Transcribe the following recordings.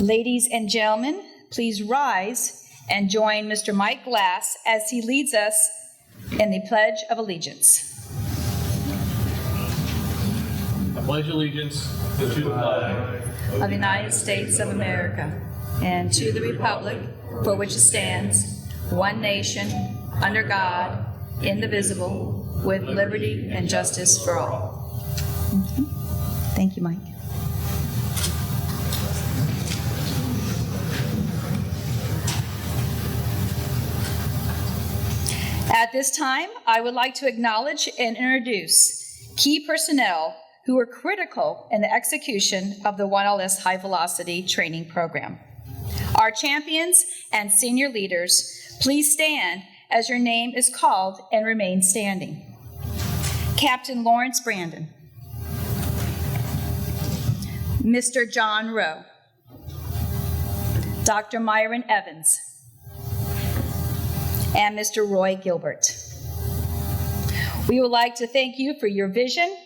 Ladies and gentlemen, please rise and join Mr. Mike Glass as he leads us in the Pledge of Allegiance. I pledge allegiance to the flag of the United States of America and to the republic for which it stands, one nation, under God, indivisible, with liberty and justice for all. Thank you, Mike. At this time, I would like to acknowledge and introduce key personnel who were critical in the execution of the 1LS High Velocity Training Program. Our champions and senior leaders, please stand as your name is called and remain standing. Captain Lawrence Brandon, Mr. John Rowe, Dr. Myron Evans, and Mr. Roy Gilbert. We would like to thank you for your vision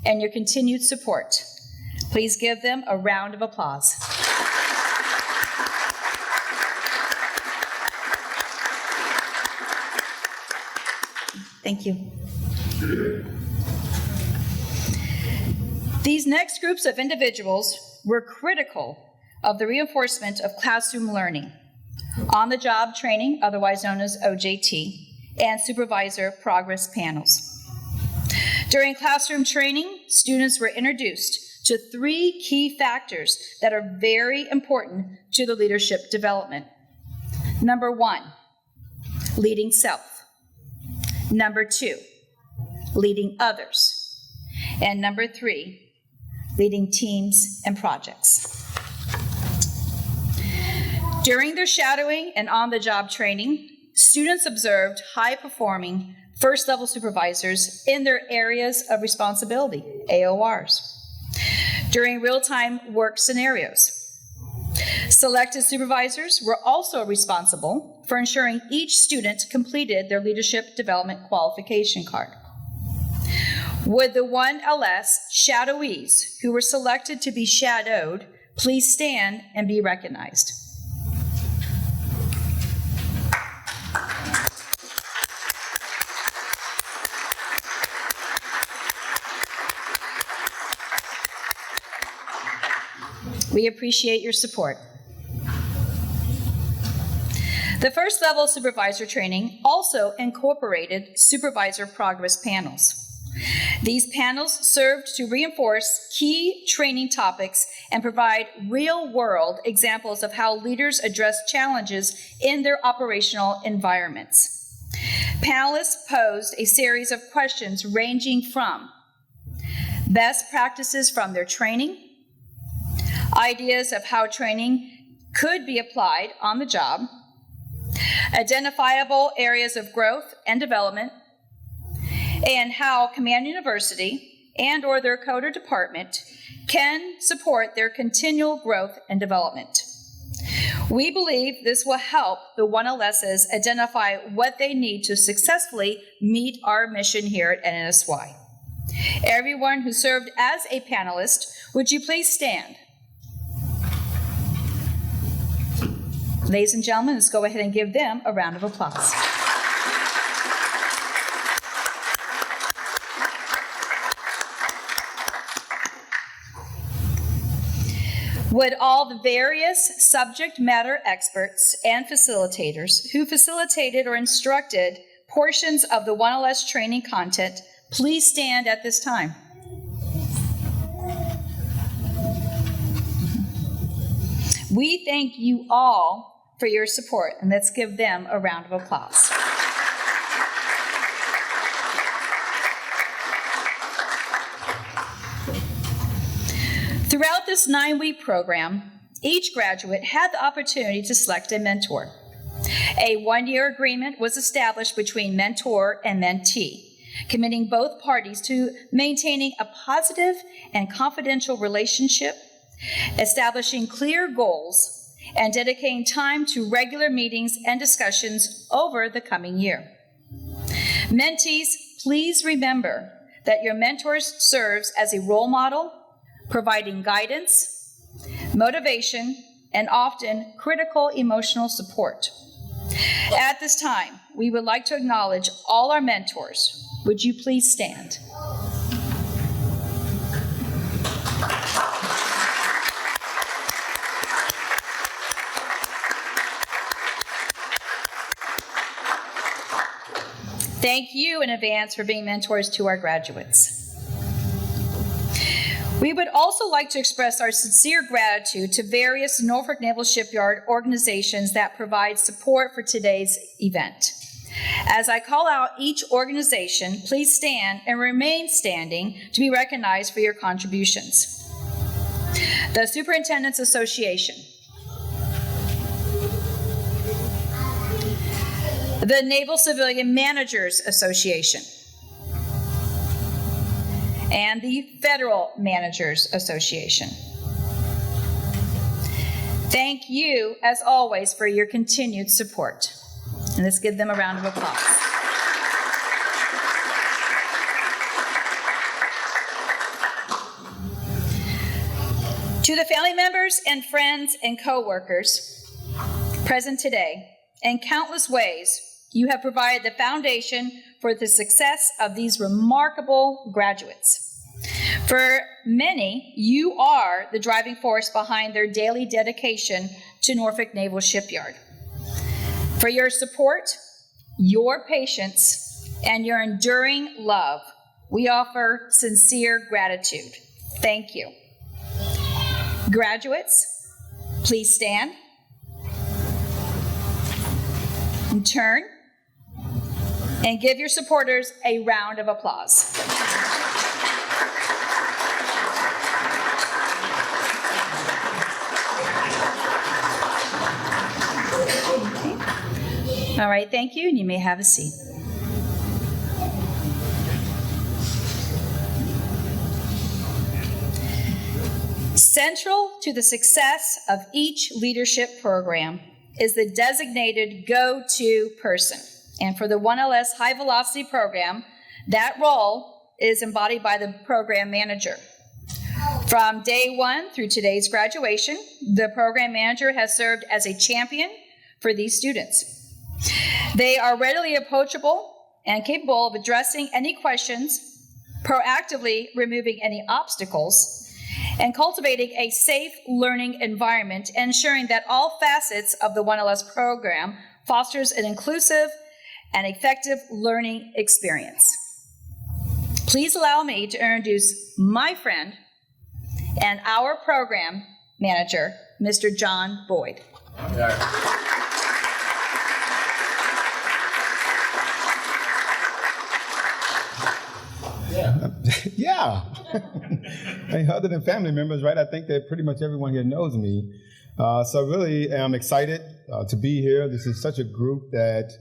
and your continued support. Please give them a round of applause. Thank you. These next groups of individuals were critical of the reinforcement of classroom learning, on-the-job training, otherwise known as OJT, and supervisor progress panels. During classroom training, students were introduced to 3 key factors that are very important to the leadership development. Number 1, leading self. Number 2, leading others. And number 3, leading teams and projects. During their shadowing and on-the-job training, students observed high-performing first-level supervisors in their areas of responsibility, AORs, during real-time work scenarios. Selected supervisors were also responsible for ensuring each student completed their leadership development qualification card. Would the 1LS shadowees who were selected to be shadowed please stand and be recognized? We appreciate your support. The First Level Supervisor training also incorporated supervisor progress panels. These panels served to reinforce key training topics and provide real-world examples of how leaders address challenges in their operational environments. Panelists posed a series of questions ranging from best practices from their training, ideas of how training could be applied on the job, identifiable areas of growth and development, and how Command University and/or their coder department can support their continual growth and development. We believe this will help the 1LSs identify what they need to successfully meet our mission here at NNSY. Everyone who served as a panelist, would you please stand? Ladies and gentlemen, let's go ahead and give them a round of applause. Would all the various subject matter experts and facilitators who facilitated or instructed portions of the 1LS training content please stand at this time? We thank you all for your support, and let's give them a round of applause. Throughout this 9-week program, each graduate had the opportunity to select a mentor. A 1-year agreement was established between mentor and mentee, committing both parties to maintaining a positive and confidential relationship, establishing clear goals, and dedicating time to regular meetings and discussions over the coming year. Mentees, please remember that your mentor serves as a role model, providing guidance, motivation, and often critical emotional support. At this time, we would like to acknowledge all our mentors. Would you please stand? Thank you in advance for being mentors to our graduates. We would also like to express our sincere gratitude to various Norfolk Naval Shipyard organizations that provide support for today's event. As I call out each organization, please stand and remain standing to be recognized for your contributions. The Superintendent's Association, the Naval Civilian Managers Association, and the Federal Managers Association. Thank you, as always, for your continued support. And let's give them a round of applause. To the family members and friends and co-workers present today, in countless ways, you have provided the foundation for the success of these remarkable graduates. For many, you are the driving force behind their daily dedication to Norfolk Naval Shipyard. For your support, your patience, and your enduring love, we offer sincere gratitude. Thank you. Graduates, please stand and turn and give your supporters a round of applause. All right, thank you, and you may have a seat. Central to the success of each leadership program is the designated go-to person. And for the 1LS High Velocity program, that role is embodied by the program manager. From day one through today's graduation, the program manager has served as a champion for these students. They are readily approachable and capable of addressing any questions, proactively removing any obstacles, and cultivating a safe learning environment, ensuring that all facets of the 1LS program fosters an inclusive and effective learning experience. Please allow me to introduce my friend and our program manager, Mr. John Boyd. Yeah. Hey, other than family members, right? I think that pretty much everyone here knows me. So really, I'm excited to be here. This is such a group that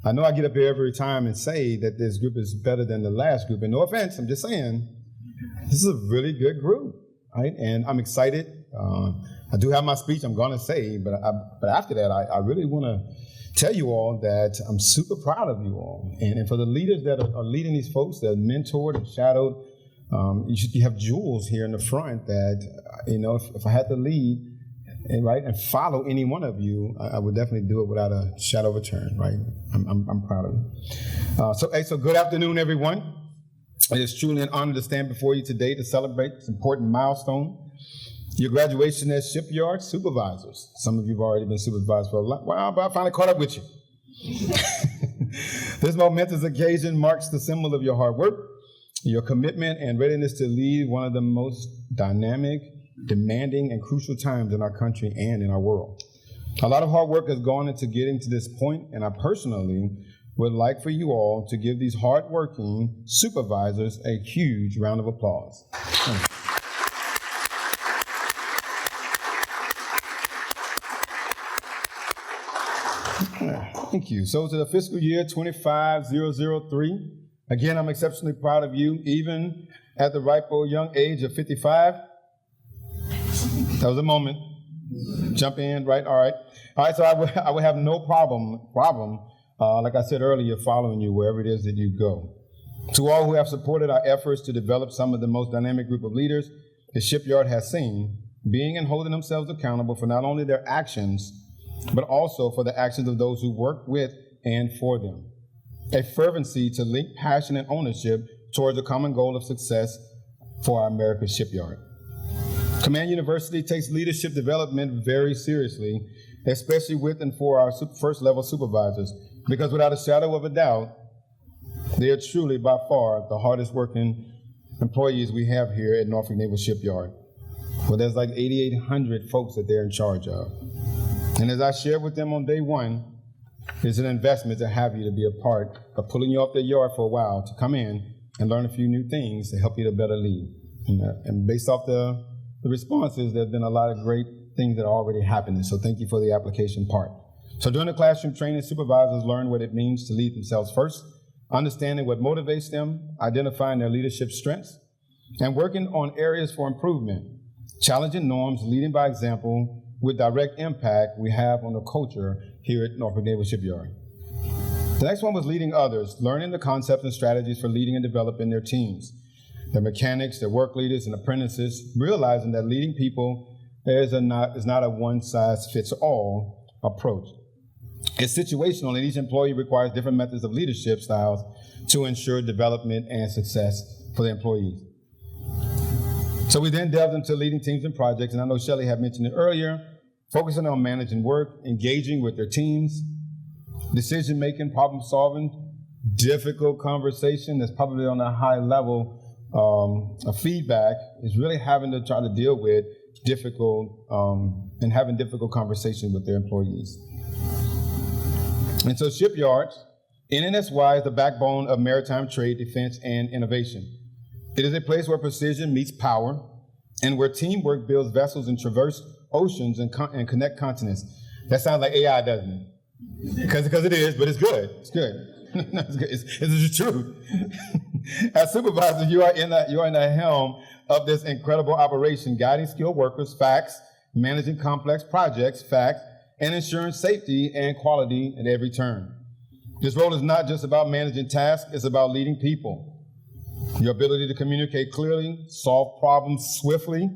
I know I get up here every time and say that this group is better than the last group. And no offense, I'm just saying, this is a really good group, right? And I'm excited. I do have my speech I'm going to say, but after that, I really want to tell you all that I'm super proud of you all. And for the leaders that are leading these folks, that are mentored and shadowed, you have jewels here in the front that, if I had to lead and follow any one of you, I would definitely do it without a shadow of a turn, right? I'm proud of you. So good afternoon, everyone. It is truly an honor to stand before you today to celebrate this important milestone, your graduation as Shipyard Supervisors. Some of you have already been supervised for a while, but I finally caught up with you. This momentous occasion marks the symbol of your hard work, your commitment, and readiness to lead one of the most dynamic, demanding, and crucial times in our country and in our world. A lot of hard work has gone into getting to this point, and I personally would like for you all to give these hardworking supervisors a huge round of applause. Thank you. So to the fiscal year 25003, again, I'm exceptionally proud of you, even at the ripe old young age of 55. That was a moment. Jump in, right? All right. All right, so I would have no problem, like I said earlier, following you wherever it is that you go. To all who have supported our efforts to develop some of the most dynamic group of leaders the Shipyard has seen, being and holding themselves accountable for not only their actions, but also for the actions of those who work with and for them. A fervency to link passion and ownership towards a common goal of success for our America's shipyard. Command University takes leadership development very seriously, especially with and for our first level supervisors, because without a shadow of a doubt, they are truly by far the hardest working employees we have here at Norfolk Naval Shipyard. Well, there's like 8,800 folks that they're in charge of. And as I shared with them on day one, it's an investment to have you to be a part of pulling you off the yard for a while to come in and learn a few new things to help you to better lead. And based off the responses, there's been a lot of great things that are already happening. So thank you for the application part. So during the classroom training, supervisors learn what it means to lead themselves first, understanding what motivates them, identifying their leadership strengths, and working on areas for improvement, challenging norms, leading by example with direct impact we have on the culture here at Norfolk Naval Shipyard. The next one was leading others, learning the concepts and strategies for leading and developing their teams, their mechanics, their work leaders, and apprentices, realizing that leading people is not a one-size-fits-all approach. It's situational, and each employee requires different methods of leadership styles to ensure development and success for the employees. So we then delved into leading teams and projects, and I know Shelley had mentioned it earlier, focusing on managing work, engaging with their teams, decision-making, problem-solving, difficult conversation that's probably on a high level of feedback is really having to try to deal with difficult and having difficult conversations with their employees. And so shipyards, NNSY is the backbone of maritime trade, defense, and innovation. It is a place where precision meets power and where teamwork builds vessels and traverse oceans and connect continents. That sounds like AI, doesn't it? Because it is, but it's good. It's good. It's good. It's the truth. As supervisor, you are in the helm of this incredible operation, guiding skilled workers, facts, managing complex projects, facts, and ensuring safety and quality at every turn. This role is not just about managing tasks, it's about leading people. Your ability to communicate clearly, solve problems swiftly,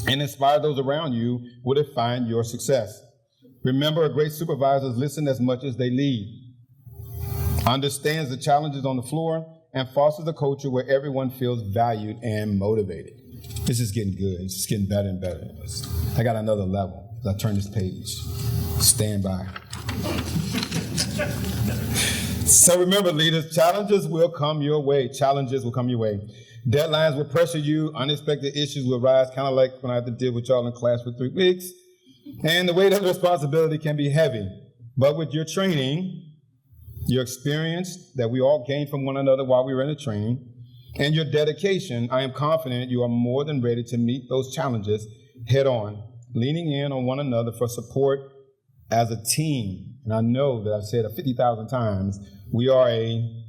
and inspire those around you will define your success. Remember, a great supervisor listens as much as they lead, understands the challenges on the floor, and fosters a culture where everyone feels valued and motivated. This is getting good. It's just getting better and better. I got another level as I turn this page. Stand by. So remember, leaders, challenges will come your way. Challenges will come your way. Deadlines will pressure you. Unexpected issues will rise, kind of like when I had to deal with y'all in class for 3 weeks. And the weight of the responsibility can be heavy. But with your training, your experience that we all gained from one another while we were in the training, and your dedication, I am confident you are more than ready to meet those challenges head on, leaning in on one another for support as a team. And I know that I've said it 50,000 times, we are a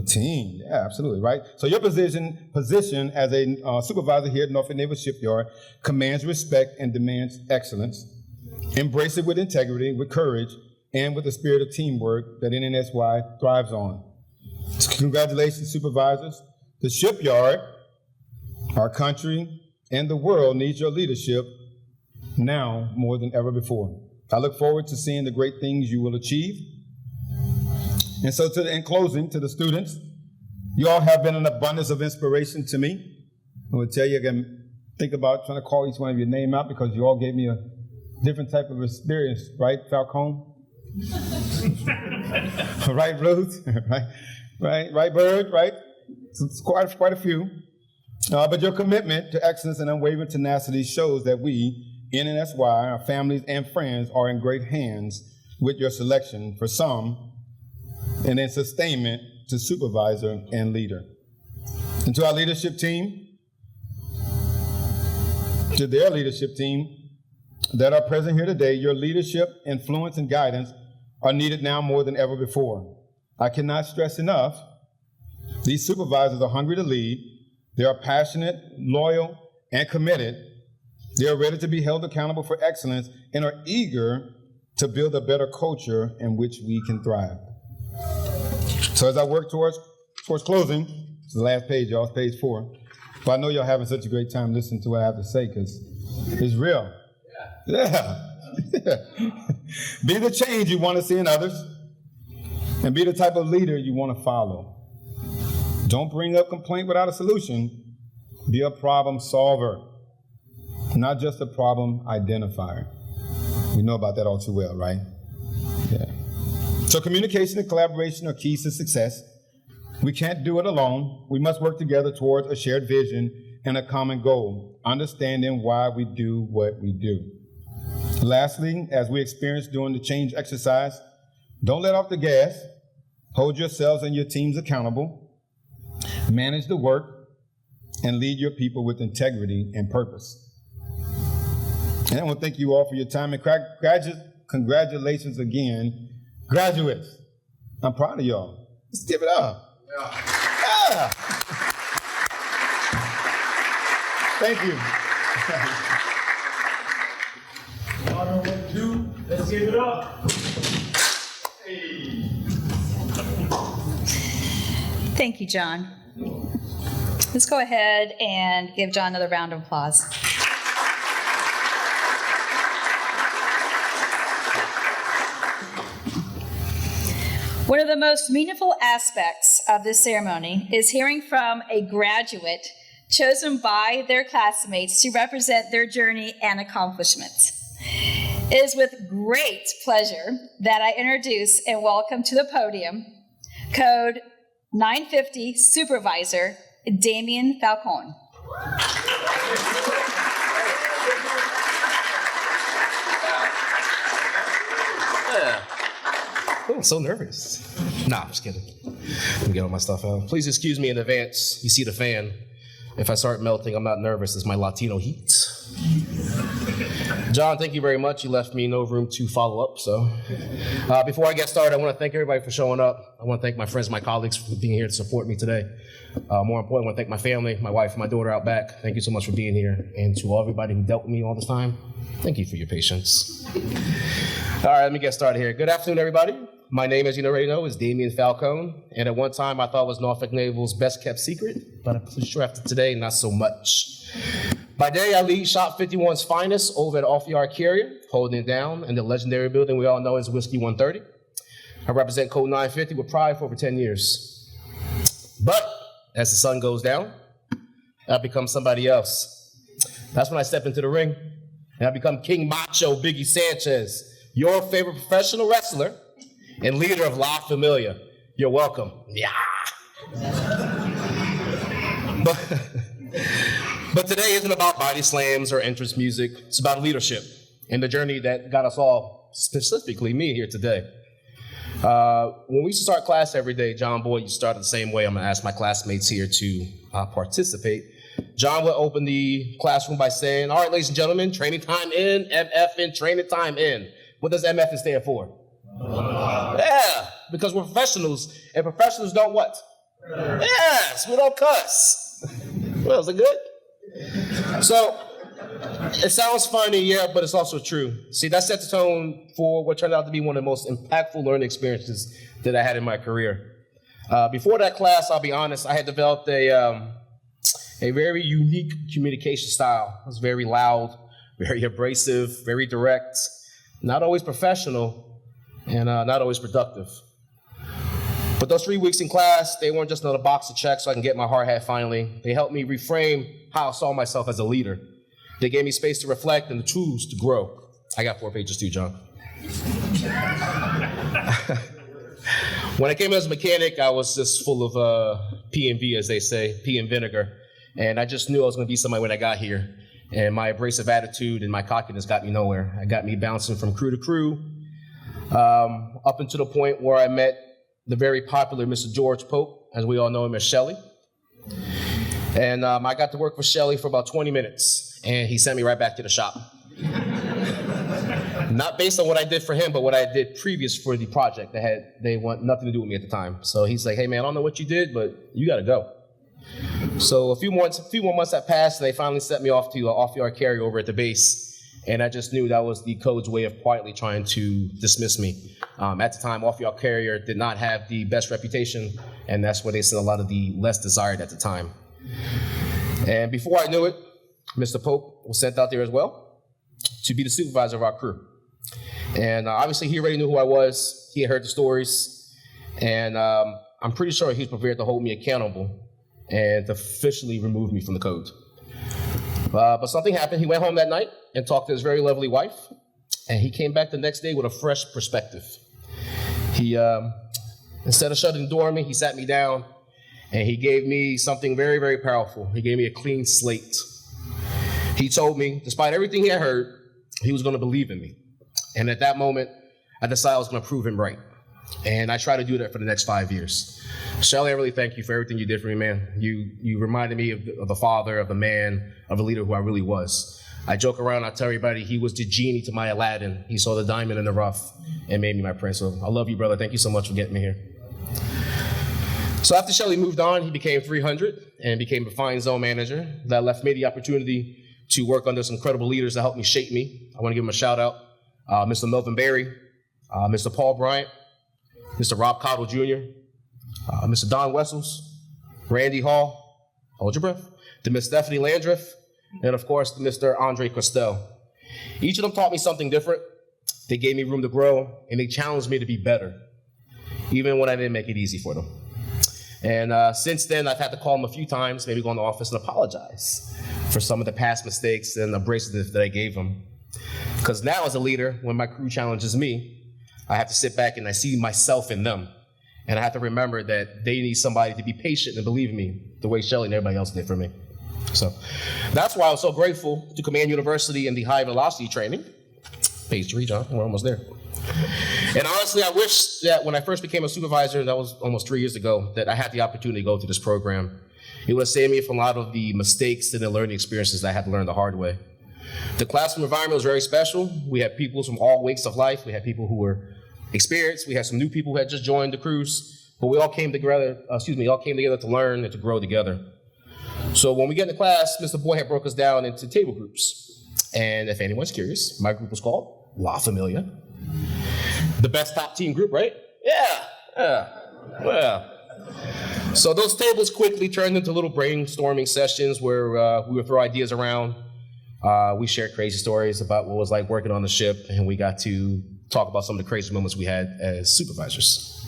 team. Yeah, absolutely, right? So your position as a supervisor here at Norfolk Naval Shipyard commands respect and demands excellence. Embrace it with integrity, with courage, and with the spirit of teamwork that NNSY thrives on. So congratulations, supervisors. The shipyard, our country, and the world needs your leadership now more than ever before. I look forward to seeing the great things you will achieve. And so in closing, to the students, you all have been an abundance of inspiration to me. I will tell you, I can think about trying to call each one of your name out because you all gave me a different type of experience, right, Falcone? Right, Ruth? right, Bird, right? It's quite a few. But your commitment to excellence and unwavering tenacity shows that we, NNSY, our families and friends, are in great hands with your selection for some, and then sustainment to supervisor and leader. And to our leadership team, to their leadership team that are present here today, your leadership, influence, and guidance are needed now more than ever before. I cannot stress enough, these supervisors are hungry to lead, they are passionate, loyal, and committed. They are ready to be held accountable for excellence and are eager to build a better culture in which we can thrive. So as I work towards closing, it's the last page, y'all, it's page 4. But I know y'all having such a great time listening to what I have to say because it's real. Yeah. Be the change you want to see in others and be the type of leader you want to follow. Don't bring up complaint without a solution. Be a problem solver, not just a problem identifier. We know about that all too well, right? Yeah. So communication and collaboration are keys to success. We can't do it alone. We must work together towards a shared vision and a common goal, understanding why we do what we do. Lastly, as we experienced during the change exercise, don't let off the gas. Hold yourselves and your teams accountable. Manage the work and lead your people with integrity and purpose. And I want to thank you all for your time and congratulations again, graduates. I'm proud of y'all. Let's give it up. Yeah. Thank you. Let's give it up. Thank you, John. Let's go ahead and give John another round of applause. One of the most meaningful aspects of this ceremony is hearing from a graduate chosen by their classmates to represent their journey and accomplishments. It is with great pleasure that I introduce and welcome to the podium Code 950 Supervisor Damien Falcone. Oh, I'm so nervous. Nah, I'm just kidding. Let me get all my stuff out. Please excuse me in advance. You see the fan. If I start melting, I'm not nervous. It's my Latino heat. John, thank you very much. You left me no room to follow up. So before I get started, I want to thank everybody for showing up. I want to thank my friends, my colleagues for being here to support me today. More importantly, I want to thank my family, my wife, and my daughter out back. Thank you so much for being here. And to everybody who dealt with me all this time, thank you for your patience. All right, let me get started here. Good afternoon, everybody. My name, as you already know, is Damien Falcone. And at one time, I thought it was Norfolk Naval's best kept secret, but I'm pretty sure after today, not so much. By day, I lead Shop 51's finest over at Off-Yard Carrier, holding it down in the legendary building we all know as Whiskey 130. I represent Code 950 with pride for over 10 years. But as the sun goes down, I become somebody else. That's when I step into the ring, and I become King Macho Biggie Sanchez, your favorite professional wrestler and leader of La Familia. You're welcome. Yeah. But today isn't about body slams or entrance music. It's about leadership and the journey that got us all, specifically me here today. When we used to start class every day, John Boyd used to start the same way. I'm gonna ask my classmates here to participate. John would open the classroom by saying, all right, ladies and gentlemen, training time in, MF in, training time in. What does MF stand for? Yeah, because we're professionals, and professionals don't what? Yes, we don't cuss. Well, is it good? So, it sounds funny, yeah, but it's also true. See, that set the tone for what turned out to be one of the most impactful learning experiences that I had in my career. Before that class, I'll be honest, I had developed a very unique communication style. It was very loud, very abrasive, very direct, not always professional, and not always productive. But those 3 weeks in class, they weren't just another box to check so I can get my hard hat finally. They helped me reframe how I saw myself as a leader. They gave me space to reflect and the tools to grow. I got 4 pages too, John. When I came as a mechanic, I was just full of P&V, as they say, pea and vinegar. And I just knew I was going to be somebody when I got here. And my abrasive attitude and my cockiness got me nowhere. It got me bouncing from crew to crew, up until the point where I met the very popular Mr. George Pope, as we all know him as Shelley. And I got to work for Shelley for about 20 minutes, and he sent me right back to the shop. Not based on what I did for him, but what I did previous for the project. They want nothing to do with me at the time. So he's like, hey man, I don't know what you did, but you gotta go. So a few more months that passed, and they finally sent me off to an off-yard carrier over at the base. And I just knew that was the code's way of quietly trying to dismiss me. At the time, off-yard carrier did not have the best reputation, and that's where they sent a lot of the less desired at the time. And before I knew it, Mr. Pope was sent out there as well to be the supervisor of our crew. And obviously he already knew who I was. He had heard the stories. And I'm pretty sure he was prepared to hold me accountable and to officially remove me from the code. But something happened. He went home that night and talked to his very lovely wife. And he came back the next day with a fresh perspective. He, instead of shutting the door on me, he sat me down and he gave me something very, very powerful. He gave me a clean slate. He told me, despite everything he had heard, he was going to believe in me. And at that moment, I decided I was going to prove him right. And I tried to do that for the next 5 years. Shelly, I really thank you for everything you did for me, man. You reminded me of the father, of the man, of the leader who I really was. I joke around, I tell everybody he was the genie to my Aladdin. He saw the diamond in the rough and made me my prince. So I love you, brother. Thank you so much for getting me here. So after Shelly moved on, he became 300 and became a fine zone manager. That left me the opportunity to work under some incredible leaders that helped me shape me. I want to give him a shout out. Mr. Melvin Berry, Mr. Paul Bryant, Mr. Rob Cottle Jr., Mr. Don Wessels, Randy Hall, hold your breath, to Miss Stephanie Landriff, and of course, Mr. Andre Costel. Each of them taught me something different. They gave me room to grow, and they challenged me to be better, even when I didn't make it easy for them. And since then, I've had to call them a few times, maybe go in the office and apologize for some of the past mistakes and abrasiveness that I gave them. Because now as a leader, when my crew challenges me, I have to sit back and I see myself in them. And I have to remember that they need somebody to be patient and believe in me the way Shelly and everybody else did for me. So that's why I was so grateful to Command University and the high velocity training. Page 3, John, we're almost there. And honestly, I wish that when I first became a supervisor, that was almost 3 years ago, that I had the opportunity to go through this program. It would have saved me from a lot of the mistakes and the learning experiences that I had to learn the hard way. The classroom environment was very special. We had people from all walks of life. We had people who were experienced. We had some new people who had just joined the crews, but we all came together, to learn and to grow together. So when we get into class, Mr. Boyd had broke us down into table groups. And if anyone's curious, my group was called La Familia. The best top team group, right? Yeah. So those tables quickly turned into little brainstorming sessions where we would throw ideas around. We shared crazy stories about what it was like working on the ship, and we got to talk about some of the crazy moments we had as supervisors.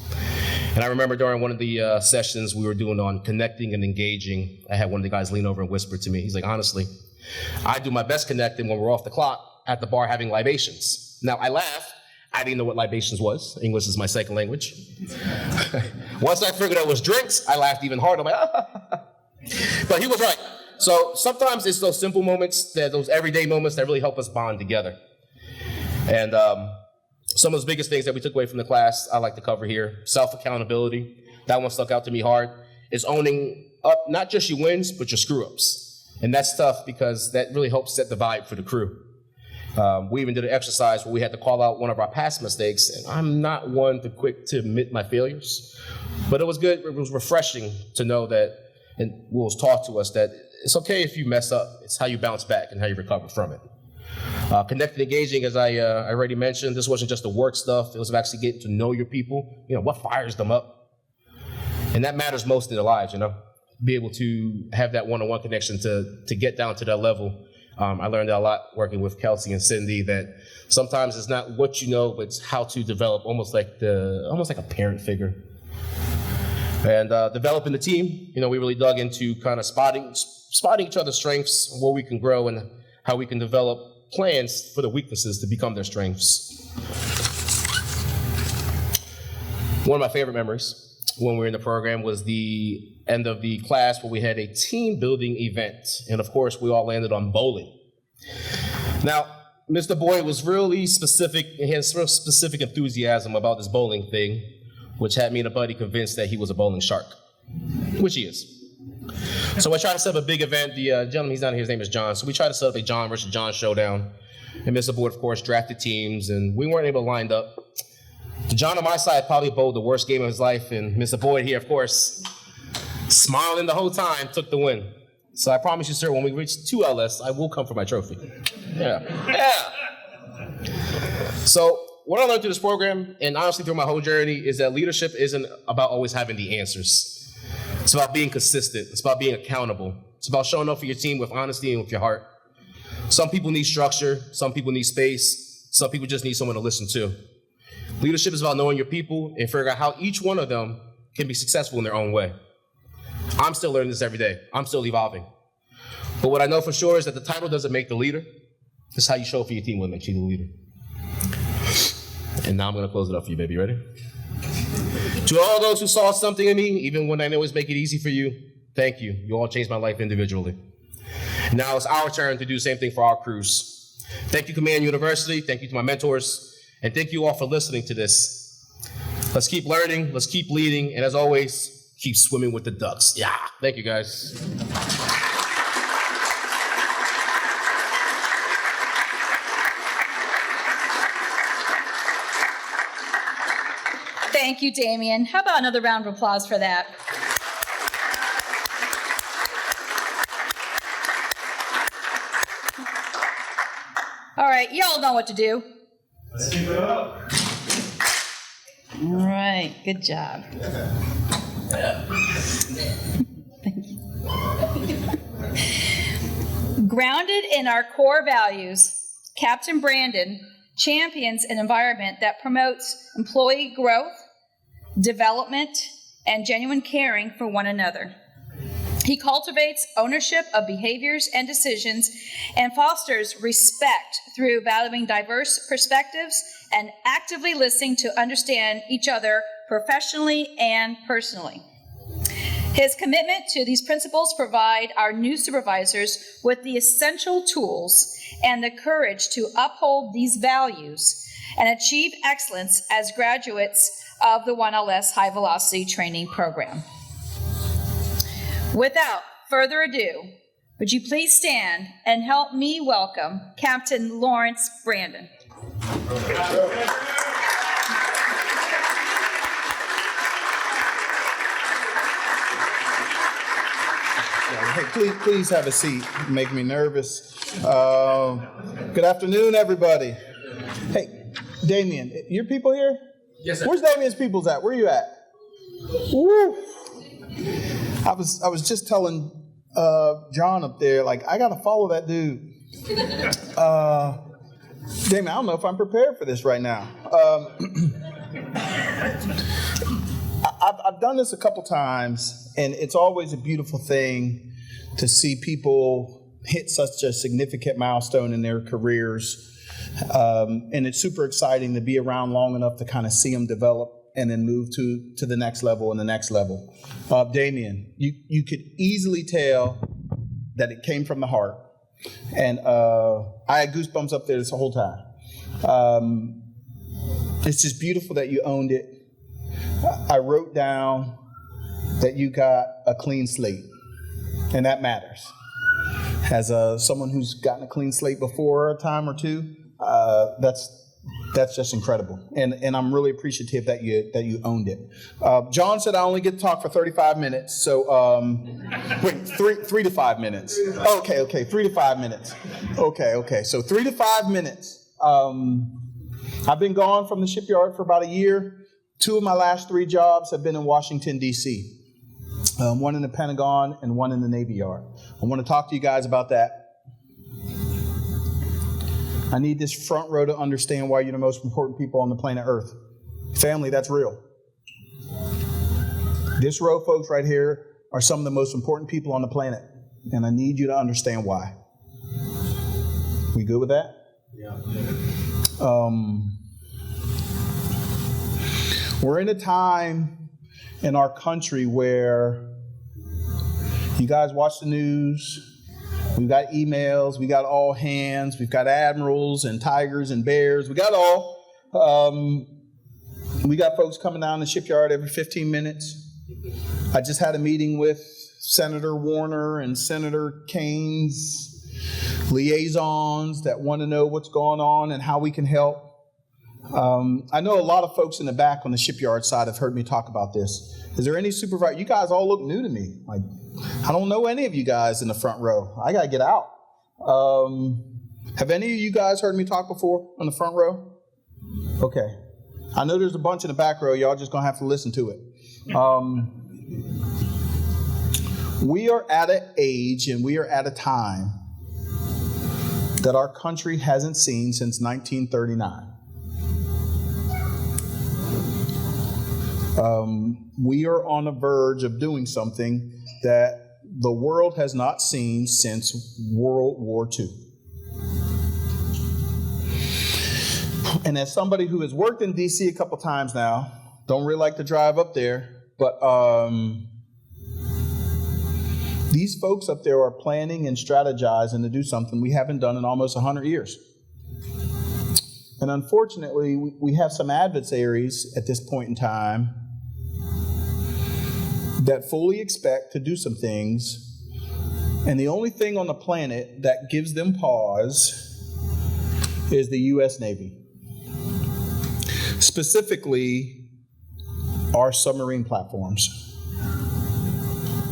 And I remember during one of the sessions we were doing on connecting and engaging, I had one of the guys lean over and whisper to me. He's like, honestly, I do my best connecting when we're off the clock at the bar having libations. Now, I laughed. I didn't know what libations was. English is my second language. Once I figured out it was drinks, I laughed even harder. I'm like, But he was right. So sometimes it's those simple moments, those everyday moments that really help us bond together. And some of the biggest things that we took away from the class, I like to cover here. Self-accountability. That one stuck out to me hard. It's owning up not just your wins, but your screw-ups. And that's tough because that really helps set the vibe for the crew. We even did an exercise where we had to call out one of our past mistakes. And I'm not one to quick to admit my failures. But it was good. It was refreshing to know that, and what was taught to us, that it's okay if you mess up. It's how you bounce back and how you recover from it. Connected engaging, as I already mentioned, this wasn't just the work stuff. It was actually getting to know your people. You know, what fires them up? And that matters most in their lives, you know. Be able to have that one-on-one connection to get down to that level. I learned that a lot working with Kelsey and Cindy, that sometimes it's not what you know, but it's how to develop almost like a parent figure. And developing the team, you know, we really dug into kind of spotting each other's strengths, where we can grow and how we can develop plans for the weaknesses to become their strengths. One of my favorite memories when we were in the program was the end of the class where we had a team building event. And of course, we all landed on bowling. Now, Mr. Boyd was really specific, and he had real specific enthusiasm about this bowling thing, which had me and a buddy convinced that he was a bowling shark, which he is. So I tried to set up a big event. The gentleman, he's down here, his name is John. So we tried to set up a John versus John showdown. And Mr. Boyd, of course, drafted teams, and we weren't able to line up. John on my side probably bowled the worst game of his life, and Mr. Boyd here, of course, smiling the whole time, took the win. So I promise you, sir, when we reach 2 LS, I will come for my trophy. Yeah. So what I learned through this program, and honestly through my whole journey, is that leadership isn't about always having the answers. It's about being consistent. It's about being accountable. It's about showing up for your team with honesty and with your heart. Some people need structure. Some people need space. Some people just need someone to listen to. Leadership is about knowing your people and figuring out how each one of them can be successful in their own way. I'm still learning this every day. I'm still evolving. But what I know for sure is that the title doesn't make the leader. It's how you show up for your team what makes you the leader. And now I'm going to close it up for you, baby. Ready? To all those who saw something in me, even when I didn't always make it easy for you, thank you. You all changed my life individually. Now it's our turn to do the same thing for our crews. Thank you, Command University. Thank you to my mentors. And thank you all for listening to this. Let's keep learning. Let's keep leading. And as always, keep swimming with the ducks. Yeah. Thank you, guys. Thank you, Damien. How about another round of applause for that? All right, y'all know what to do. Let's keep it up. All right, good job. Thank you. Grounded in our core values, Captain Brandon champions an environment that promotes employee growth, development, and genuine caring for one another. He cultivates ownership of behaviors and decisions and fosters respect through valuing diverse perspectives and actively listening to understand each other professionally and personally. His commitment to these principles provide our new supervisors with the essential tools and the courage to uphold these values and achieve excellence as graduates of the 1LS High Velocity Training Program. Without further ado, would you please stand and help me welcome Captain Lawrence Brandon. Hey, please have a seat. You make me nervous. Good afternoon, everybody. Hey, Damien, your people here? Yes, sir. Where's Damien's peoples at? Where are you at? Woo! I was just telling John up there, like, I gotta follow that dude. Damien, I don't know if I'm prepared for this right now. I've done this a couple times, and it's always a beautiful thing to see people hit such a significant milestone in their careers. And it's super exciting to be around long enough to kind of see them develop and then move to the next level and the next level. Damien, you could easily tell that it came from the heart. And I had goosebumps up there this whole time. It's just beautiful that you owned it. I wrote down that you got a clean slate, and that matters. As someone who's gotten a clean slate before a time or two, that's just incredible, and I'm really appreciative that you owned it. John said I only get to talk for 35 minutes, so wait, 3 to 5 minutes. Okay, 3 to 5 minutes. Okay, so 3 to 5 minutes. I've been gone from the shipyard for about a year. 2 of my last 3 jobs have been in Washington, D.C., one in the Pentagon and one in the Navy Yard. I want to talk to you guys about that. I need this front row to understand why you're the most important people on the planet Earth. Family, that's real. This row, folks, right here are some of the most important people on the planet, and I need you to understand why. We good with that? Yeah. We're in a time in our country where you guys watch the news. We've got emails, we got all hands, we've got admirals and tigers and bears, we got all. We got folks coming down the shipyard every 15 minutes. I just had a meeting with Senator Warner and Senator Kane's liaisons that want to know what's going on and how we can help. I know a lot of folks in the back on the shipyard side have heard me talk about this. Is there any supervisor? You guys all look new to me. Like, I don't know any of you guys in the front row. I got to get out. Have any of you guys heard me talk before on the front row? Okay. I know there's a bunch in the back row. Y'all just going to have to listen to it. We are at an age and we are at a time that our country hasn't seen since 1939. We are on the verge of doing something that the world has not seen since World War II. And as somebody who has worked in DC a couple times now, don't really like to drive up there, but these folks up there are planning and strategizing to do something we haven't done in almost 100 years. And unfortunately, we have some adversaries at this point in time that fully expect to do some things, and the only thing on the planet that gives them pause is the U.S. Navy. Specifically, our submarine platforms.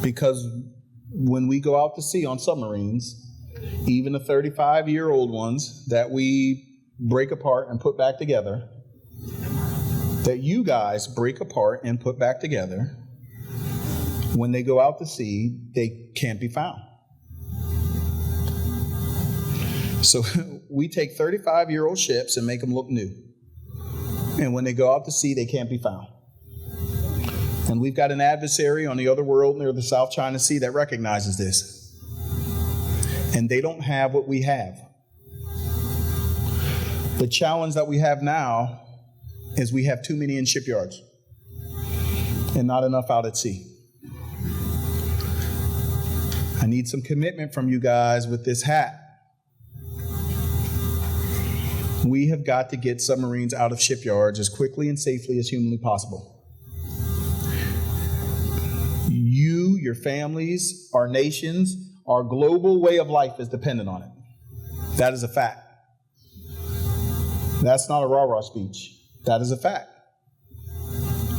Because when we go out to sea on submarines, even the 35-year-old ones that we break apart and put back together, that you guys break apart and put back together, when they go out to sea, they can't be found. So we take 35-year-old ships and make them look new. And when they go out to sea, they can't be found. And we've got an adversary on the other world near the South China Sea that recognizes this. And they don't have what we have. The challenge that we have now is we have too many in shipyards and not enough out at sea. I need some commitment from you guys with this hat. We have got to get submarines out of shipyards as quickly and safely as humanly possible. You, your families, our nations, our global way of life is dependent on it. That is a fact. That's not a rah-rah speech. That is a fact.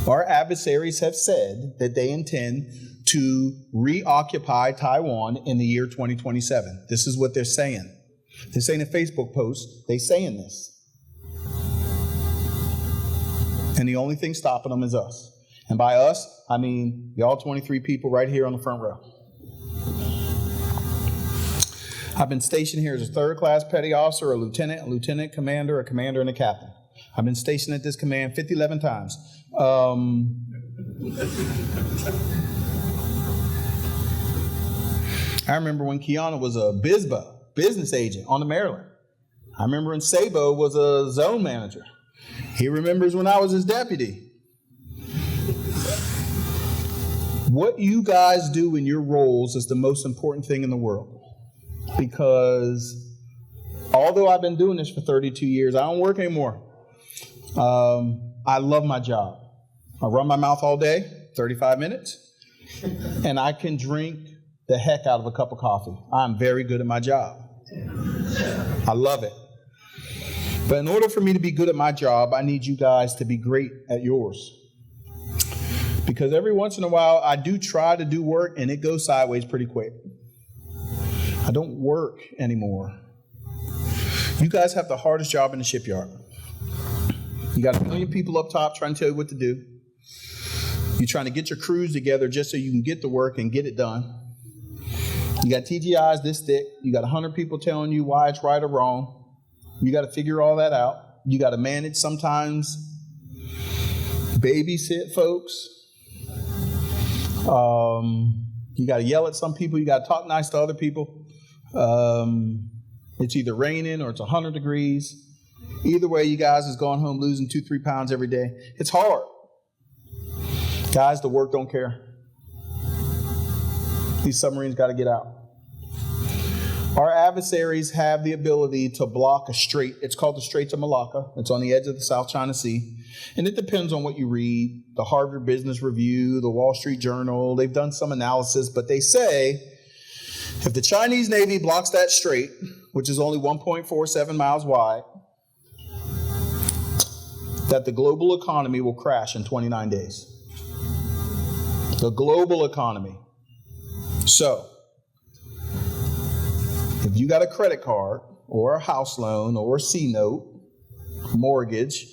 Our adversaries have said that they intend to reoccupy Taiwan in the year 2027. This is what they're saying. This ain't a Facebook post. They're saying this. And the only thing stopping them is us. And by us, I mean y'all 23 people right here on the front row. I've been stationed here as a third-class petty officer, a lieutenant commander, a commander, and a captain. I've been stationed at this command 11 times. I remember when Kiana was a business agent on the Maryland. I remember when Sabo was a zone manager. He remembers when I was his deputy. What you guys do in your roles is the most important thing in the world. Because although I've been doing this for 32 years, I don't work anymore. I love my job. I run my mouth all day, 35 minutes, and I can drink the heck out of a cup of coffee. I'm very good at my job. I love it. But in order for me to be good at my job, I need you guys to be great at yours. Because every once in a while, I do try to do work, and it goes sideways pretty quick. I don't work anymore. You guys have the hardest job in the shipyard. You got 1 million people up top trying to tell you what to do. You're trying to get your crews together just so you can get the work and get it done. You got TGIs this thick. You got 100 people telling you why it's right or wrong. You got to figure all that out. You got to manage sometimes, babysit folks. You got to yell at some people. You got to talk nice to other people. It's either raining or it's 100 degrees. Either way, you guys is going home losing 2-3 pounds every day. It's hard. Guys, the work don't care. These submarines got to get out. Our adversaries have the ability to block a strait. It's called the Straits of Malacca. It's on the edge of the South China Sea. And it depends on what you read. The Harvard Business Review, the Wall Street Journal, they've done some analysis, but they say if the Chinese Navy blocks that strait, which is only 1.47 miles wide, that the global economy will crash in 29 days. The global economy. So, if you got a credit card or a house loan or a C-note, mortgage,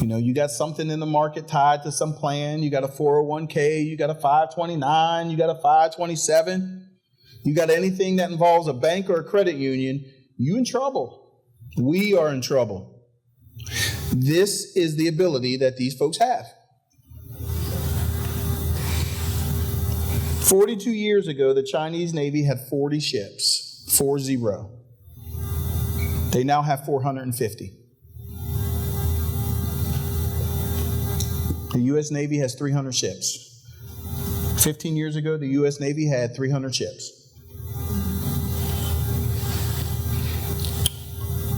You know, you got something in the market tied to some plan. You got a 401k, you got a 529, you got a 527. You got anything that involves a bank or a credit union, you in trouble. We are in trouble. This is the ability that these folks have. 42 years ago, the Chinese Navy had 40 ships, 40. They now have 450. The U.S. Navy has 300 ships. 15 years ago, the U.S. Navy had 300 ships.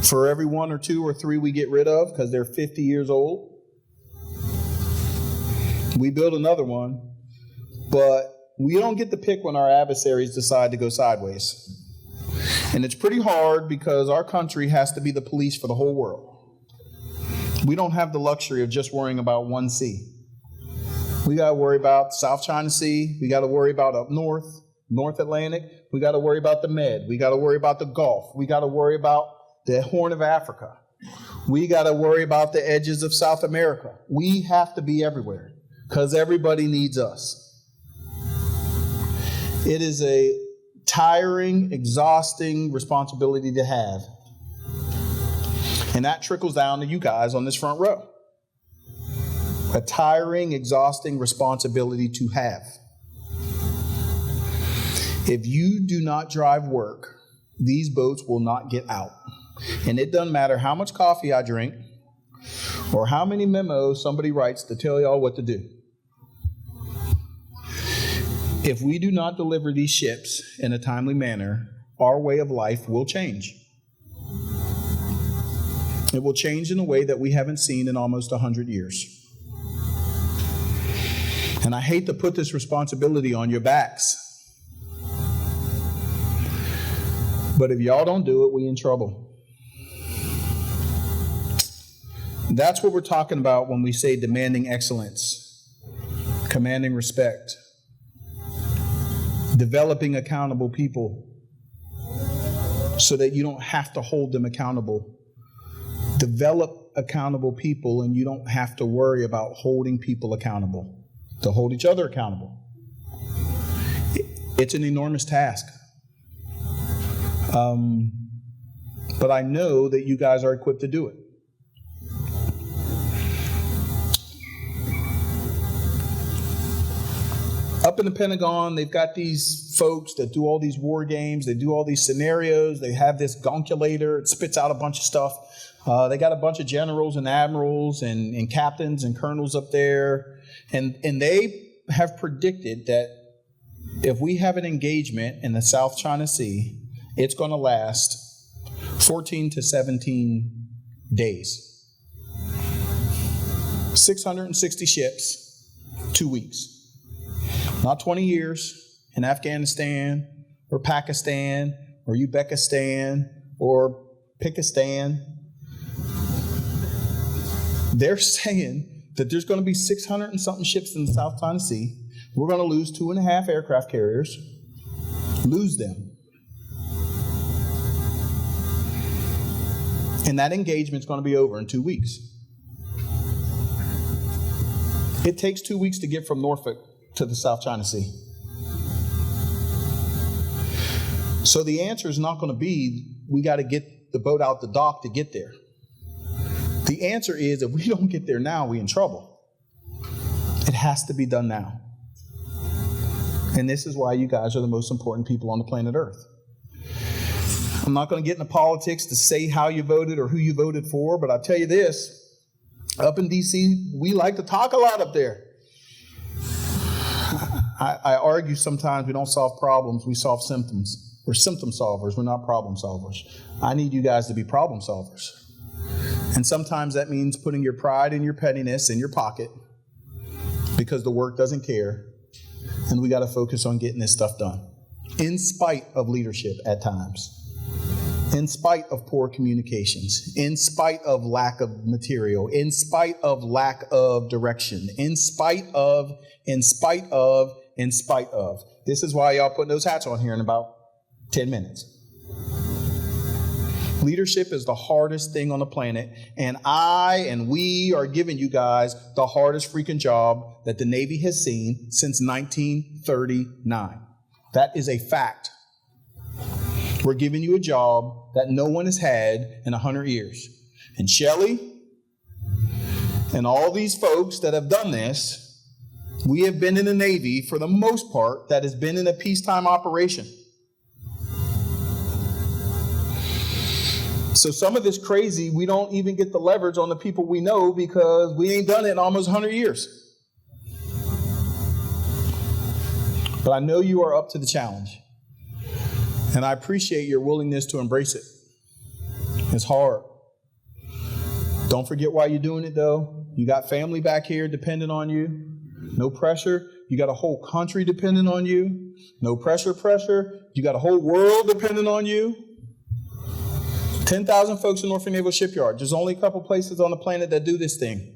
For every 1 or 2 or 3 we get rid of because they're 50 years old, we build another one, but we don't get to pick when our adversaries decide to go sideways. And it's pretty hard because our country has to be the police for the whole world. We don't have the luxury of just worrying about one sea. We got to worry about South China Sea. We got to worry about up north, North Atlantic. We got to worry about the Med. We got to worry about the Gulf. We got to worry about the Horn of Africa. We got to worry about the edges of South America. We have to be everywhere because everybody needs us. It is a tiring, exhausting responsibility to have. And that trickles down to you guys on this front row. A tiring, exhausting responsibility to have. If you do not drive work, these boats will not get out. And it doesn't matter how much coffee I drink or how many memos somebody writes to tell y'all what to do. If we do not deliver these ships in a timely manner, our way of life will change. It will change in a way that we haven't seen in almost 100 years. And I hate to put this responsibility on your backs. But if y'all don't do it, we in trouble. That's what we're talking about when we say demanding excellence, commanding respect, developing accountable people so that you don't have to hold them accountable. Develop accountable people and you don't have to worry about holding people accountable, to hold each other accountable. It's an enormous task. But I know that you guys are equipped to do it. Up in the Pentagon, they've got these folks that do all these war games. They do all these scenarios. They have this gonculator. It spits out a bunch of stuff. They got a bunch of generals and admirals and captains and colonels up there. And they have predicted that if we have an engagement in the South China Sea, it's going to last 14 to 17 days. 660 ships, 2 weeks. Not 20 years in Afghanistan or Pakistan or Uzbekistan or Pakistan. They're saying that there's going to be 600 and something ships in the South China Sea. We're going to lose 2.5 aircraft carriers. Lose them. And that engagement's going to be over in 2 weeks. It takes 2 weeks to get from Norfolk to the South China Sea. So the answer is not going to be, we got to get the boat out the dock to get there. The answer is, if we don't get there now, we're in trouble. It has to be done now. And this is why you guys are the most important people on the planet Earth. I'm not going to get into politics to say how you voted or who you voted for, but I'll tell you this. Up in D.C., we like to talk a lot up there. I argue sometimes we don't solve problems, we solve symptoms. We're symptom solvers, we're not problem solvers. I need you guys to be problem solvers. And sometimes that means putting your pride and your pettiness in your pocket because the work doesn't care. And we got to focus on getting this stuff done. In spite of leadership at times. In spite of poor communications. In spite of lack of material. In spite of lack of direction. In spite of. This is why y'all putting those hats on here in about 10 minutes. Leadership is the hardest thing on the planet, and I and we are giving you guys the hardest freaking job that the Navy has seen since 1939. That is a fact. We're giving you a job that no one has had in 100 years. And Shelley and all these folks that have done this, we have been in the Navy, for the most part, that has been in a peacetime operation. So some of this crazy, we don't even get the leverage on the people we know because we ain't done it in almost 100 years. But I know you are up to the challenge. And I appreciate your willingness to embrace it. It's hard. Don't forget why you're doing it, though. You got family back here dependent on you. No pressure. You got a whole country dependent on you. No pressure. You got a whole world dependent on you. 10,000 folks in Norfolk Naval Shipyard. There's only a couple places on the planet that do this thing.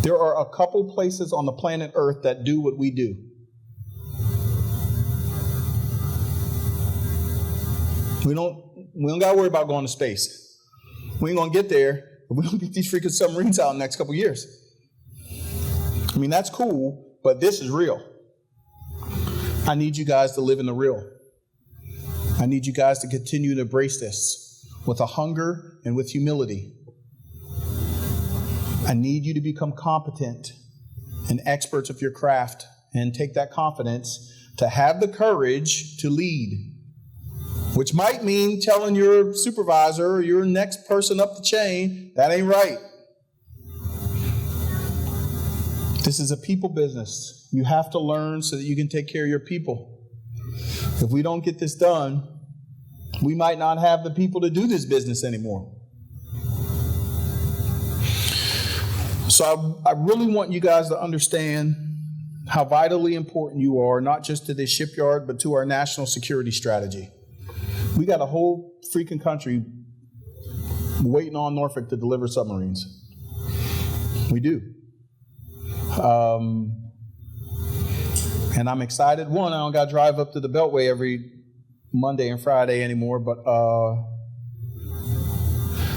There are a couple places on the planet Earth that do what we do. We don't got to worry about going to space. We ain't going to get there if we don't get these freaking submarines out in the next couple years. I mean, that's cool, but this is real. I need you guys to live in the real. I need you guys to continue to embrace this with a hunger and with humility. I need you to become competent and experts of your craft and take that confidence to have the courage to lead, which might mean telling your supervisor or your next person up the chain, that ain't right. This is a people business. You have to learn so that you can take care of your people. If we don't get this done, we might not have the people to do this business anymore. So I really want you guys to understand how vitally important you are, not just to this shipyard, but to our national security strategy. We got a whole freaking country waiting on Norfolk to deliver submarines. We do. And I'm excited. One, I don't got to drive up to the Beltway every Monday and Friday anymore, but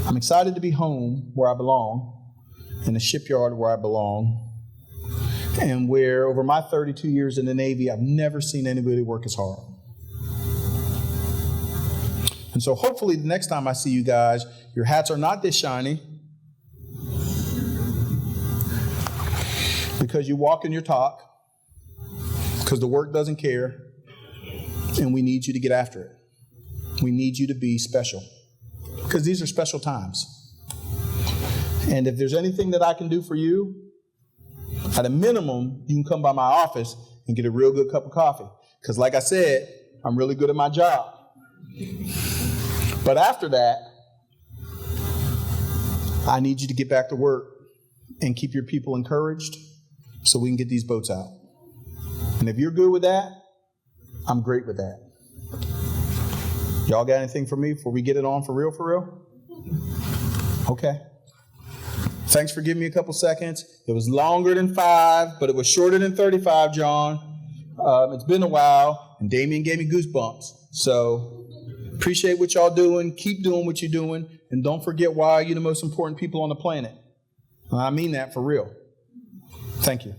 I'm excited to be home where I belong, in the shipyard where I belong, and where over my 32 years in the Navy, I've never seen anybody work as hard. And so hopefully the next time I see you guys, your hats are not this shiny, because you walk and you talk, because the work doesn't care. And we need you to get after it. We need you to be special, because these are special times. And if there's anything that I can do for you, at a minimum, you can come by my office and get a real good cup of coffee. Because like I said, I'm really good at my job. But after that, I need you to get back to work and keep your people encouraged so we can get these boats out. And if you're good with that, I'm great with that. Y'all got anything for me before we get it on for real, for real? Okay. Thanks for giving me a couple seconds. It was longer than 5, but it was shorter than 35, John. It's been a while, and Damien gave me goosebumps. So appreciate what y'all doing. Keep doing what you're doing, and don't forget why you're the most important people on the planet. I mean that for real. Thank you.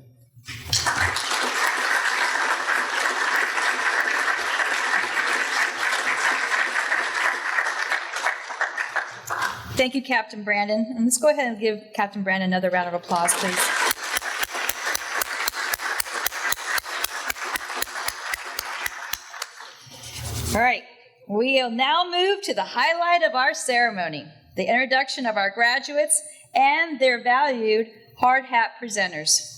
Thank you, Captain Brandon. And let's go ahead and give Captain Brandon another round of applause, please. All right, we'll now move to the highlight of our ceremony, the introduction of our graduates and their valued hard hat presenters.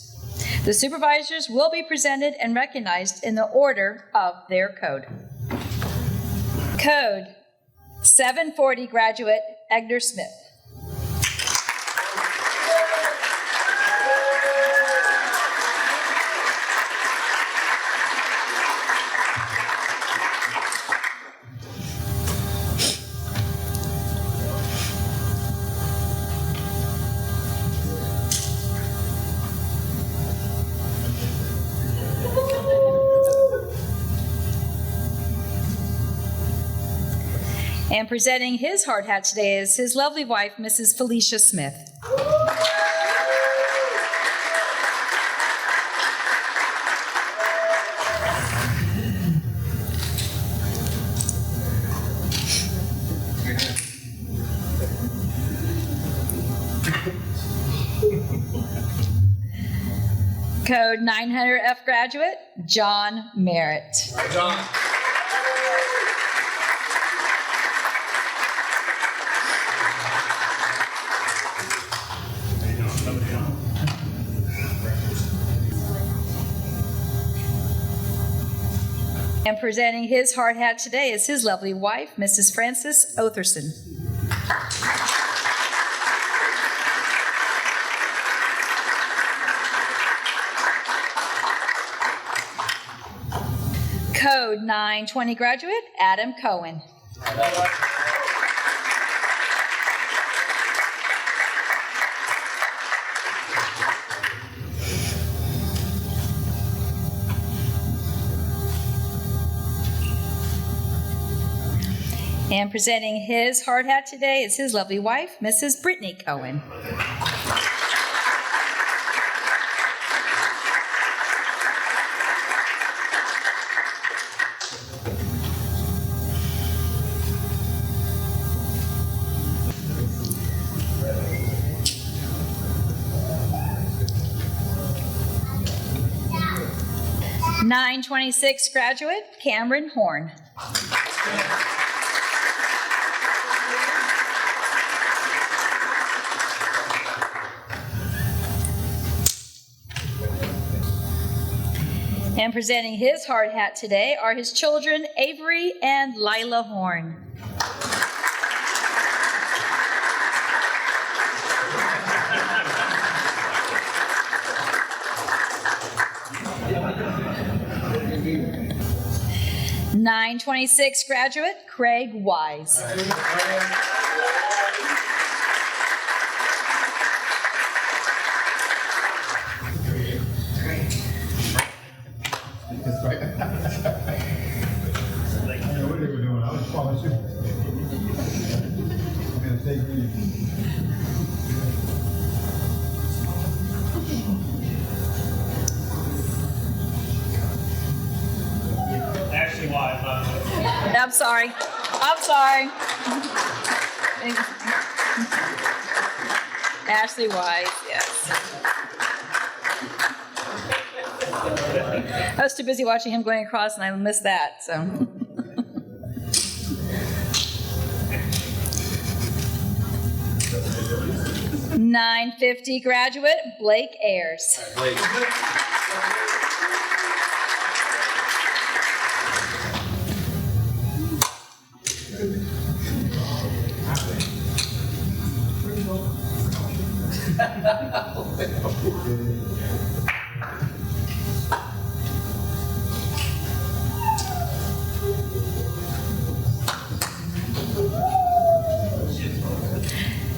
The supervisors will be presented and recognized in the order of their code. Code 740 graduate Egner Smith. And presenting his hard hat today is his lovely wife, Mrs. Felicia Smith. Code 900F graduate, John Merritt. John. And presenting his hard hat today is his lovely wife, Mrs. Frances Otherson. Code 920 graduate, Adam Cohen. And presenting his hard hat today is his lovely wife, Mrs. Brittany Cohen. .926 graduate, Cameron Horn. And presenting his hard hat today are his children, Avery and Lila Horn. .926 graduate, Craig Wise. Actually, why? I'm sorry. Ashley Wise, yes. I was too busy watching him going across and I missed that, so. .950 graduate, Blake Ayers. Blake.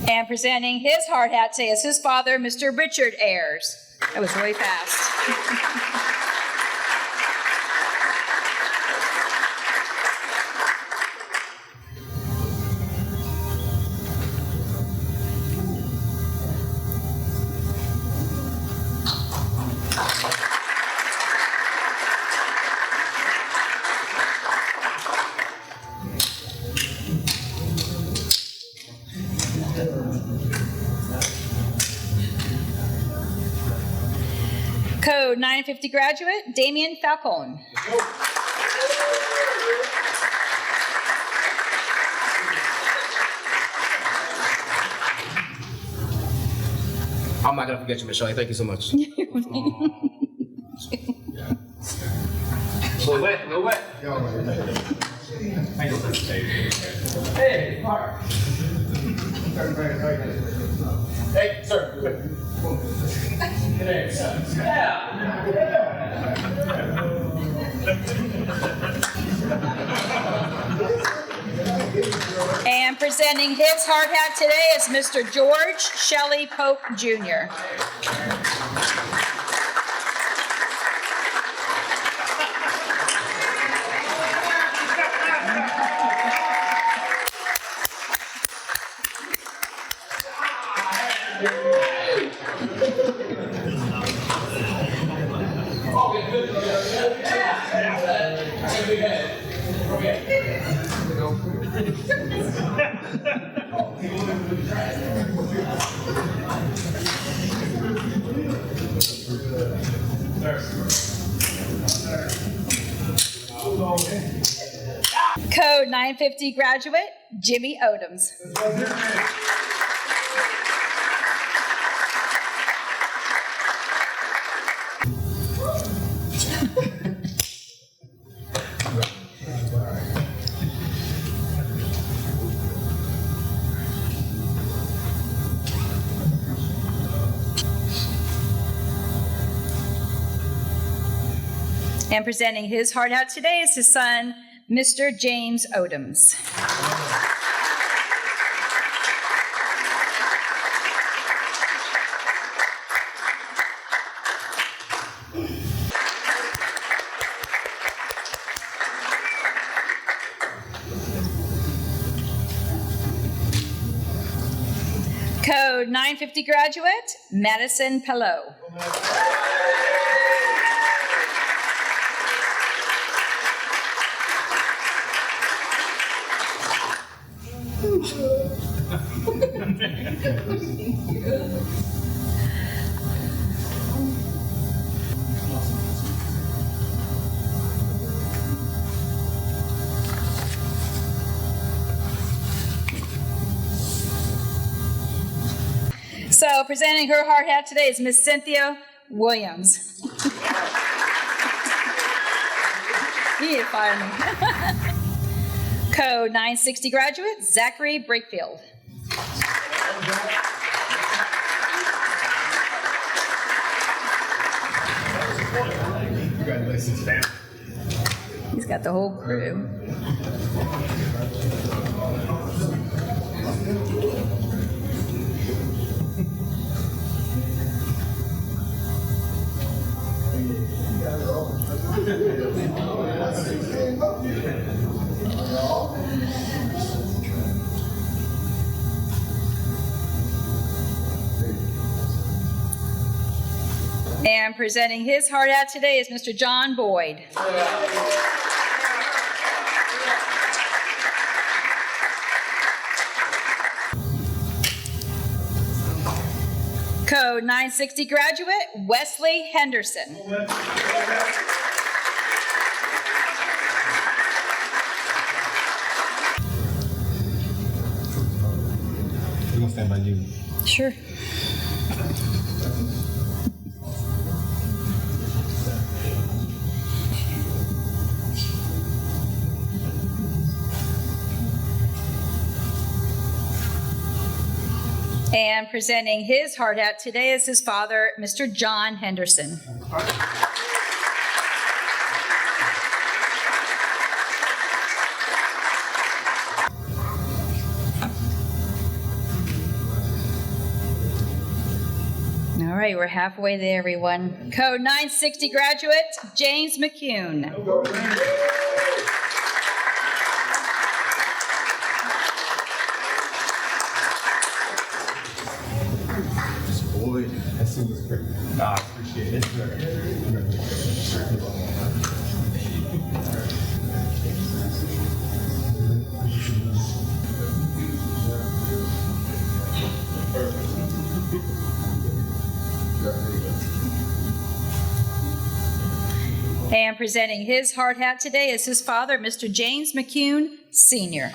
And presenting his hard hat today is his father, Mr. Richard Ayers. That was really fast. Code 950 graduate, Damian Falcone. I'm not going to forget you, Michelle. Thank you so much. No wet, no wet. Hey, Mark. Hey, sir. And presenting his hard hat today is Mr. George Shelley Pope Jr. 950 graduate, Jimmy Odoms. And presenting his heart out today is his son, Mr. James Odoms. Code 950 graduate, Madison Pelot. So presenting her hard hat today is Miss Cynthia Williams. You need to fire me. Code 960 graduate, Zachary Brakefield. Congratulations, fam. He's got the whole crew. And presenting his heart out today is Mr. John Boyd. Code 960 graduate, Wesley Henderson. We're gonna stand by you. Sure. And presenting his heart out today is his father, Mr. John Henderson. All right, we're halfway there, everyone. Code 960 graduate, James McCune. Boy, that suit was great. I appreciate it. And presenting his hard hat today is his father, Mr. James McCune, Sr.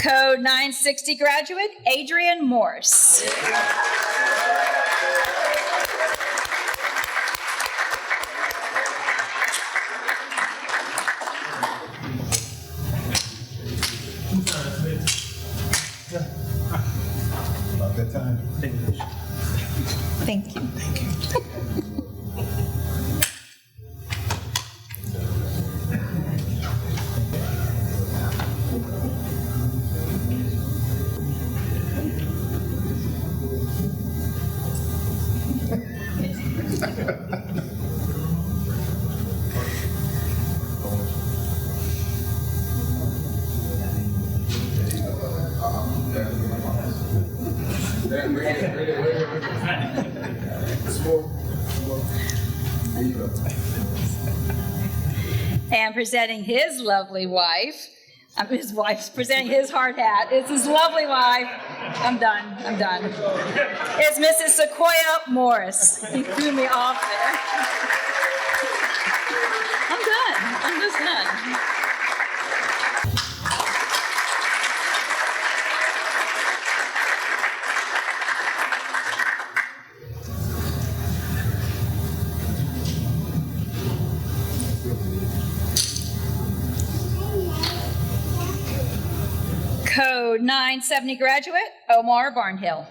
Code 960 graduate, Adrian Morse. About that time. Thank you. Thank you. And presenting his lovely wife, his wife's presenting his hard hat. It's his lovely wife. I'm done. It's Mrs. Sequoia Morris. He threw me off there. I'm done. I'm just done. Code 970 graduate, Omar Barnhill.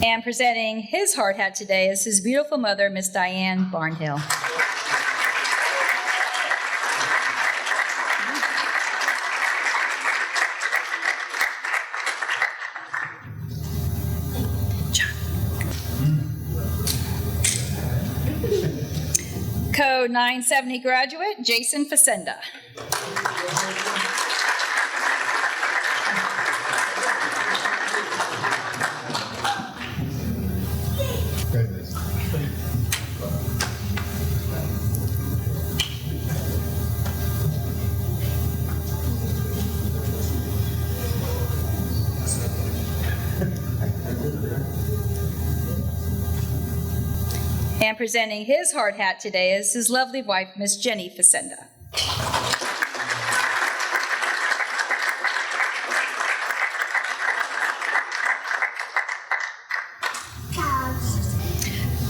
And presenting his hard hat today is his beautiful mother, Miss Diane Barnhill. Code 970 graduate, Jason Facenda. And presenting his hard hat today is his lovely wife, Miss Jenny Facenda.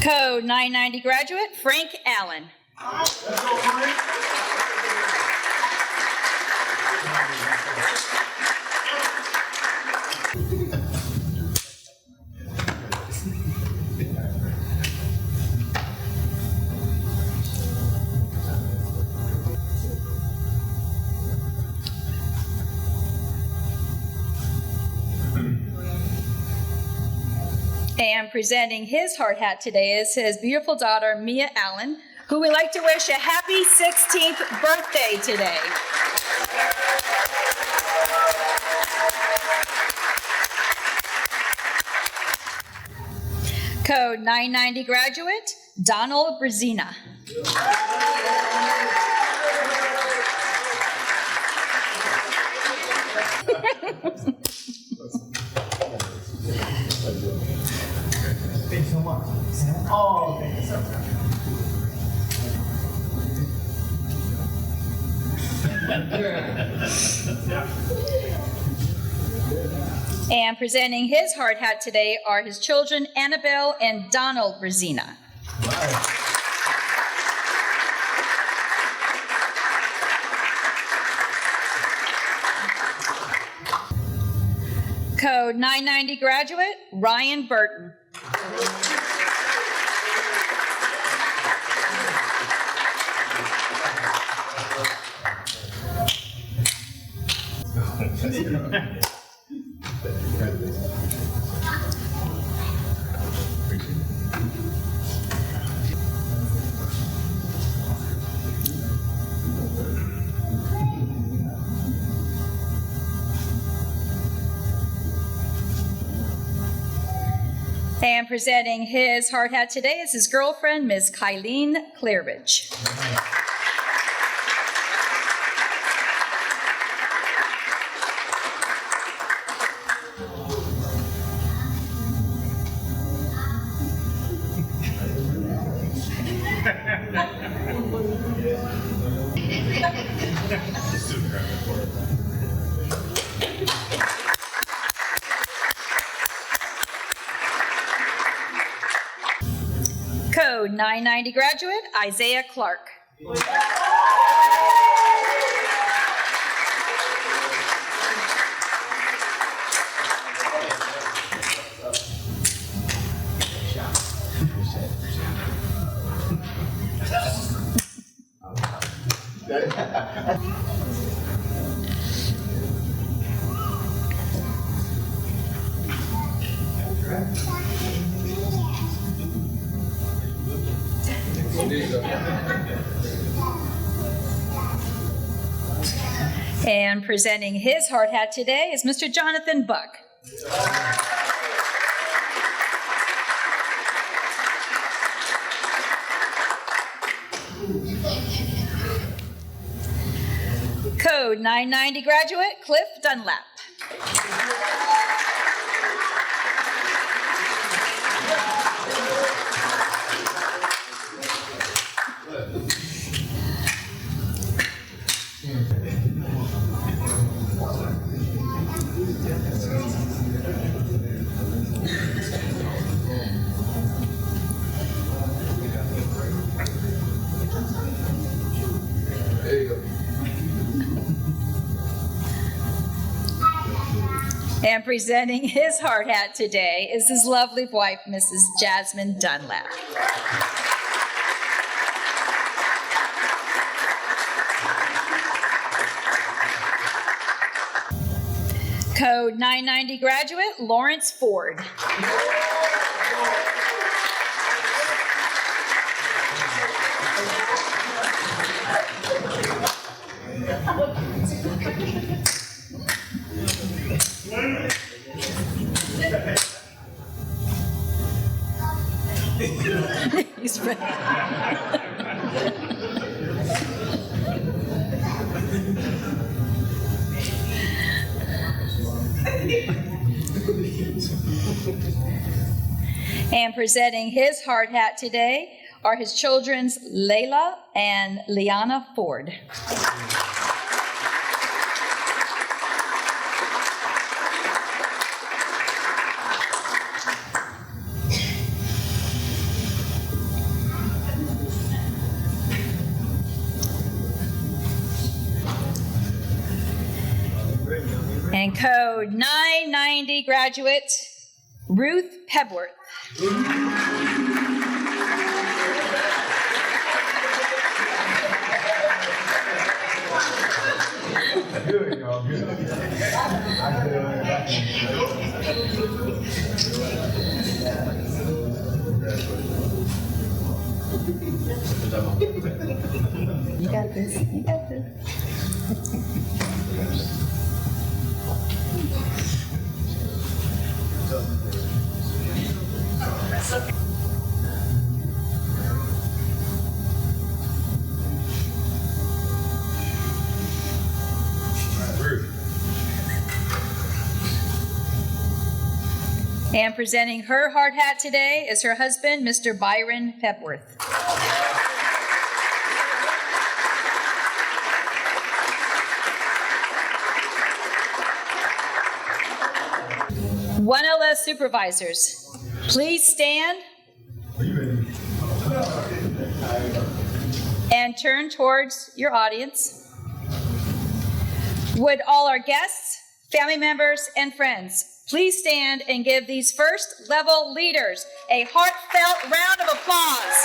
Code 990 graduate, Frank Allen. And presenting his hard hat today is his beautiful daughter, Mia Allen, who we'd like to wish a happy 16th birthday today. Code 990 graduate, Donald Brzezina. Thanks so much. Oh, thank you so much. And presenting his hard hat today are his children, Annabelle and Donald Brzezina. Code 990 graduate, Ryan Burton. And presenting his hard hat today is his girlfriend, Ms. Kylene Clearbridge. Code 990 graduate, Isaiah Clark. And presenting his hard hat today is Mr. Jonathan Buck. Code 990 graduate, Cliff Dunlap. And presenting his hard hat today is his lovely wife, Mrs. Jasmine Dunlap. Code 990 graduate, Lawrence Ford. He's ready. And presenting his hard hat today are his children's Layla and Liana Ford. And code 990 graduate, Ruth Pebworth. Good, y'all, good. You got this. You got this. And presenting her hard hat today is her husband, Mr. Byron Pepworth. One LS supervisors, please stand and turn towards your audience. Would all our guests, family members, and friends please stand and give these first level leaders a heartfelt round of applause.